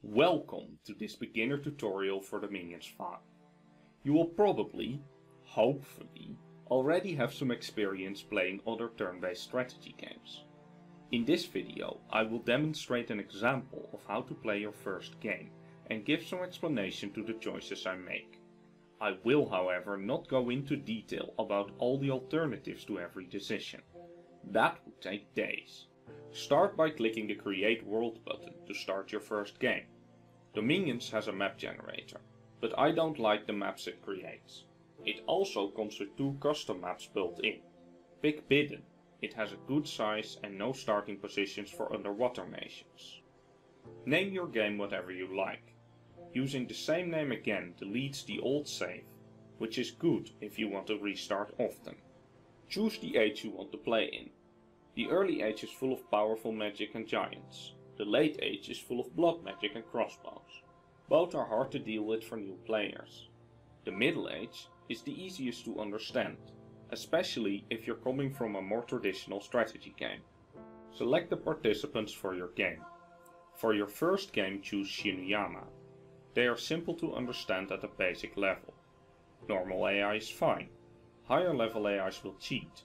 Welcome to this beginner tutorial for Dominions 5. You will probably, hopefully, already have some experience playing other turn-based strategy games. In this video I will demonstrate an example of how to play your first game and give some explanation to the choices I make. I will, however, not go into detail about all the alternatives to every decision. That would take days. Start by clicking the Create World button to start your first game. Dominions has a map generator, but I don't like the maps it creates. It also comes with 2 custom maps built in. Pick Bidden. It has a good size and no starting positions for underwater nations. Name your game whatever you like. Using the same name again deletes the old save, which is good if you want to restart often. Choose the age you want to play in. The early age is full of powerful magic and giants. The late age is full of blood magic and crossbows. Both are hard to deal with for new players. The middle age is the easiest to understand, especially if you're coming from a more traditional strategy game. Select the participants for your game. For your first game, choose Shinuyama. They are simple to understand at a basic level. Normal AI is fine. Higher level AIs will cheat,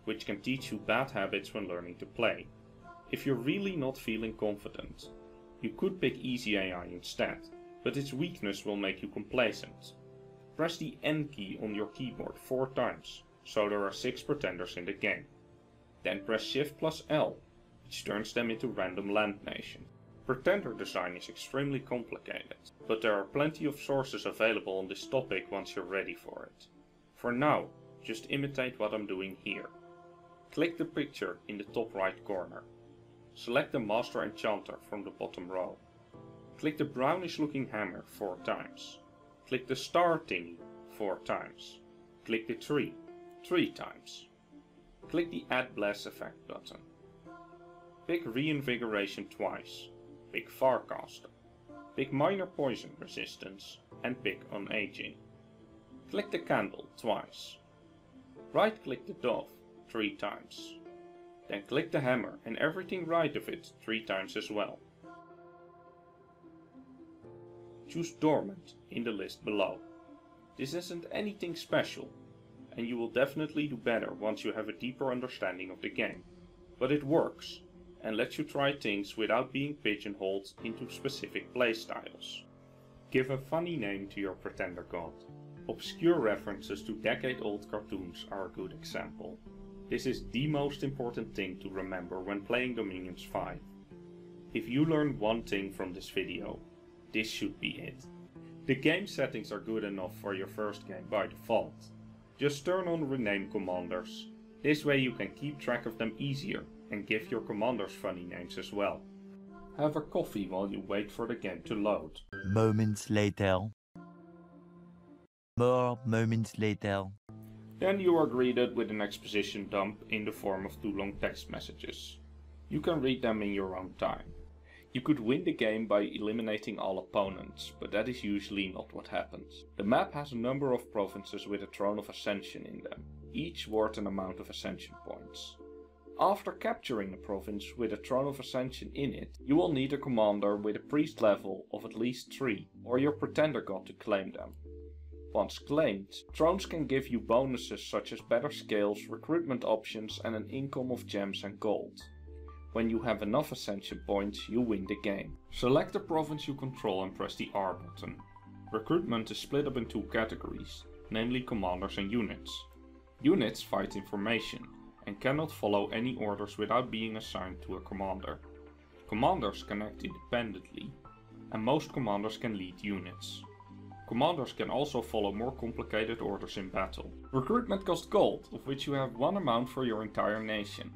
which can teach you bad habits when learning to play. If you're really not feeling confident, you could pick easy AI instead, but its weakness will make you complacent. Press the N key on your keyboard 4 times, so there are 6 pretenders in the game. Then press Shift plus L, which turns them into random land nations. Pretender design is extremely complicated, but there are plenty of sources available on this topic once you're ready for it. For now, just imitate what I'm doing here. Click the picture in the top right corner. Select the Master Enchanter from the bottom row. Click the brownish looking hammer 4 times. Click the star thingy 4 times. Click the tree 3 times. Click the Add Blast Effect button. Pick Reinvigoration twice. Pick Farcaster. Pick Minor Poison Resistance and pick Unaging. Click the candle twice. Right click the dove 3 times. Then click the hammer and everything right of it 3 times as well. Choose Dormant in the list below. This isn't anything special, and you will definitely do better once you have a deeper understanding of the game. But it works, and lets you try things without being pigeonholed into specific playstyles. Give a funny name to your pretender god. Obscure references to decade-old cartoons are a good example. This is the most important thing to remember when playing Dominions 5. If you learned one thing from this video, this should be it. The game settings are good enough for your first game by default. Just turn on rename commanders. This way you can keep track of them easier and give your commanders funny names as well. Have a coffee while you wait for the game to load. Moments later. More moments later. Then you are greeted with an exposition dump in the form of 2 long text messages. You can read them in your own time. You could win the game by eliminating all opponents, but that is usually not what happens. The map has a number of provinces with a Throne of Ascension in them, each worth an amount of Ascension points. After capturing a province with a Throne of Ascension in it, you will need a commander with a priest level of at least 3, or your pretender god to claim them. Once claimed, thrones can give you bonuses such as better scales, recruitment options and an income of gems and gold. When you have enough ascension points, you win the game. Select the province you control and press the R button. Recruitment is split up in 2 categories, namely commanders and units. Units fight in formation and cannot follow any orders without being assigned to a commander. Commanders can act independently, and most commanders can lead units. Commanders can also follow more complicated orders in battle. Recruitment costs gold, of which you have 1 amount for your entire nation.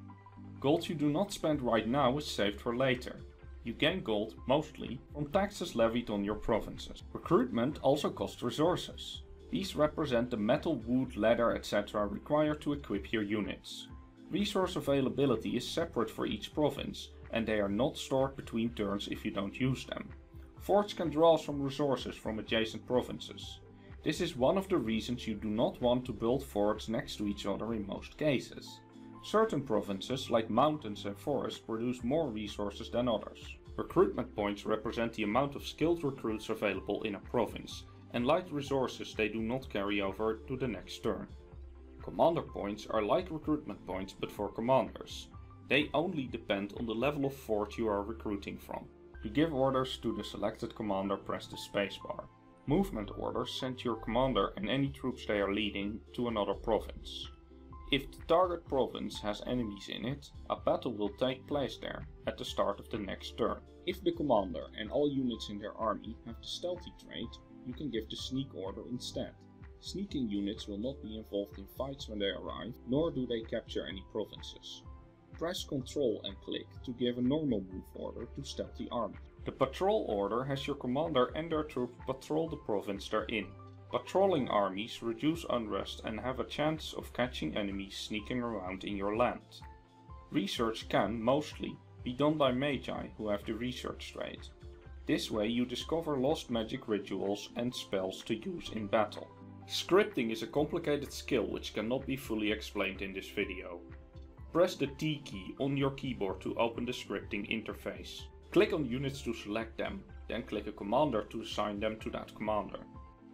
Gold you do not spend right now is saved for later. You gain gold, mostly, from taxes levied on your provinces. Recruitment also costs resources. These represent the metal, wood, leather, etc. required to equip your units. Resource availability is separate for each province, and they are not stored between turns if you don't use them. Forts can draw some resources from adjacent provinces. This is one of the reasons you do not want to build forts next to each other in most cases. Certain provinces, like mountains and forests, produce more resources than others. Recruitment points represent the amount of skilled recruits available in a province, and like resources they do not carry over to the next turn. Commander points are like recruitment points but for commanders. They only depend on the level of fort you are recruiting from. To give orders to the selected commander, press the spacebar. Movement orders send your commander and any troops they are leading to another province. If the target province has enemies in it, a battle will take place there at the start of the next turn. If the commander and all units in their army have the stealthy trait, you can give the sneak order instead. Sneaking units will not be involved in fights when they arrive, nor do they capture any provinces. Press Ctrl and click to give a normal move order to stealthy army. The patrol order has your commander and their troops patrol the province they're in. Patrolling armies reduce unrest and have a chance of catching enemies sneaking around in your land. Research can, mostly, be done by magi who have the research trait. This way you discover lost magic rituals and spells to use in battle. Scripting is a complicated skill which cannot be fully explained in this video. Press the T key on your keyboard to open the scripting interface. Click on units to select them, then click a commander to assign them to that commander.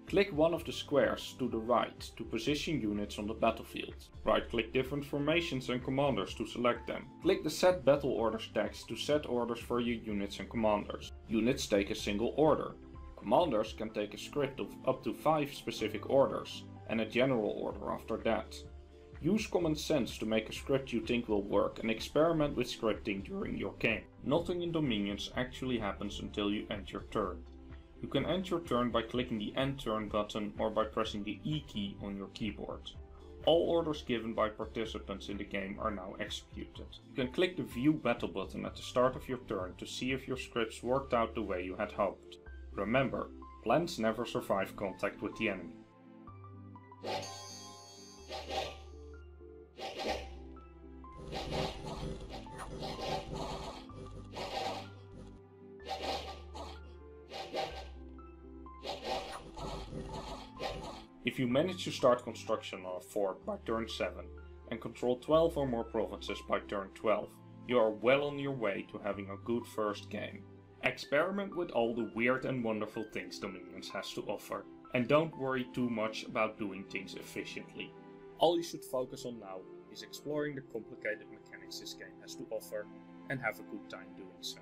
Click one of the squares to the right to position units on the battlefield. Right-click different formations and commanders to select them. Click the Set Battle Orders text to set orders for your units and commanders. Units take a single order. Commanders can take a script of up to 5 specific orders, and a general order after that. Use common sense to make a script you think will work and experiment with scripting during your game. Nothing in Dominions actually happens until you end your turn. You can end your turn by clicking the End Turn button or by pressing the E key on your keyboard. All orders given by participants in the game are now executed. You can click the View Battle button at the start of your turn to see if your scripts worked out the way you had hoped. Remember, plans never survive contact with the enemy. If you manage to start construction on a fort by turn 7 and control 12 or more provinces by turn 12, you are well on your way to having a good first game. Experiment with all the weird and wonderful things Dominions has to offer, and don't worry too much about doing things efficiently. All you should focus on now is exploring the complicated mechanics this game has to offer and have a good time doing so.